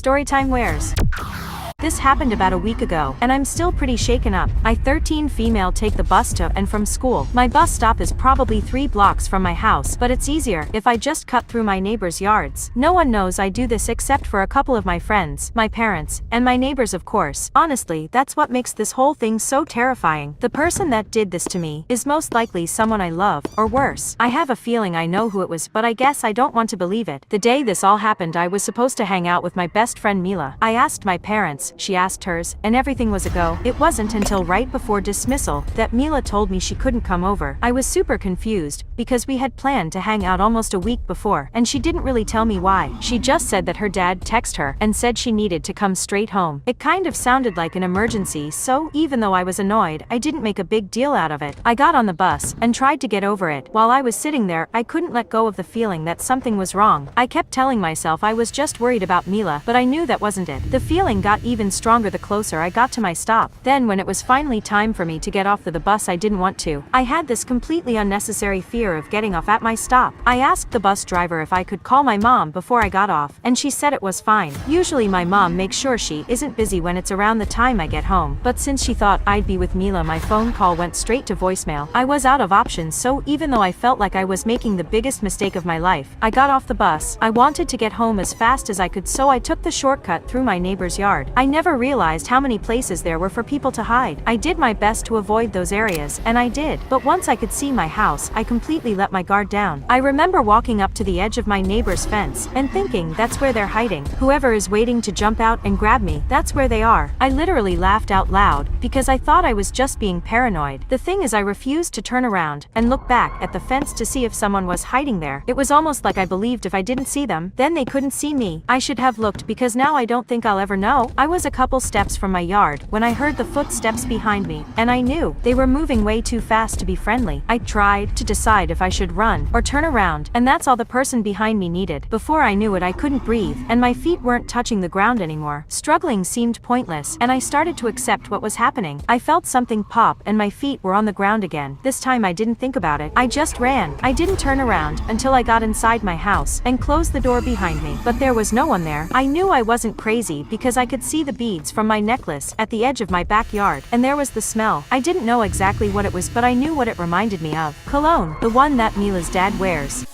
Storytime wears. This happened about a week ago, and I'm still pretty shaken up. I 13 female take the bus to and from school. My bus stop is probably 3 blocks from my house, but it's easier if I just cut through my neighbors' yards. No one knows I do this except for a couple of my friends, my parents, and my neighbors of course. Honestly, that's what makes this whole thing so terrifying. The person that did this to me is most likely someone I love, or worse. I have a feeling I know who it was, but I guess I don't want to believe it. The day this all happened, I was supposed to hang out with my best friend Mila. I asked my parents, she asked hers, and everything was a go. It wasn't until right before dismissal that Mila told me she couldn't come over. I was super confused, because we had planned to hang out almost a week before, and she didn't really tell me why. She just said that her dad texted her and said she needed to come straight home. It kind of sounded like an emergency, so even though I was annoyed, I didn't make a big deal out of it. I got on the bus and tried to get over it. While I was sitting there, I couldn't let go of the feeling that something was wrong. I kept telling myself I was just worried about Mila, but I knew that wasn't it. The feeling got even stronger the closer I got to my stop. Then when it was finally time for me to get off the bus, I didn't want to. I had this completely unnecessary fear of getting off at my stop. I asked the bus driver if I could call my mom before I got off, and she said it was fine. Usually my mom makes sure she isn't busy when it's around the time I get home, but since she thought I'd be with Mila, my phone call went straight to voicemail. I was out of options, so even though I felt like I was making the biggest mistake of my life, I got off the bus. I wanted to get home as fast as I could, so I took the shortcut through my neighbor's yard. I never realized how many places there were for people to hide. I did my best to avoid those areas, and I did. But once I could see my house, I completely let my guard down. I remember walking up to the edge of my neighbor's fence and thinking, that's where they're hiding. Whoever is waiting to jump out and grab me, that's where they are. I literally laughed out loud because I thought I was just being paranoid. The thing is, I refused to turn around and look back at the fence to see if someone was hiding there. It was almost like I believed if I didn't see them, then they couldn't see me. I should have looked, because now I don't think I'll ever know. I was a couple steps from my yard when I heard the footsteps behind me, and I knew they were moving way too fast to be friendly. I tried to decide if I should run or turn around, and that's all the person behind me needed. Before I knew it, I couldn't breathe, and my feet weren't touching the ground anymore. Struggling seemed pointless, and I started to accept what was happening. I felt something pop, and my feet were on the ground again. This time I didn't think about it. I just ran. I didn't turn around until I got inside my house and closed the door behind me, but there was no one there. I knew I wasn't crazy because I could see the beads from my necklace at the edge of my backyard, and there was the smell. I didn't know exactly what it was, but I knew what it reminded me of. Cologne, the one that Mila's dad wears.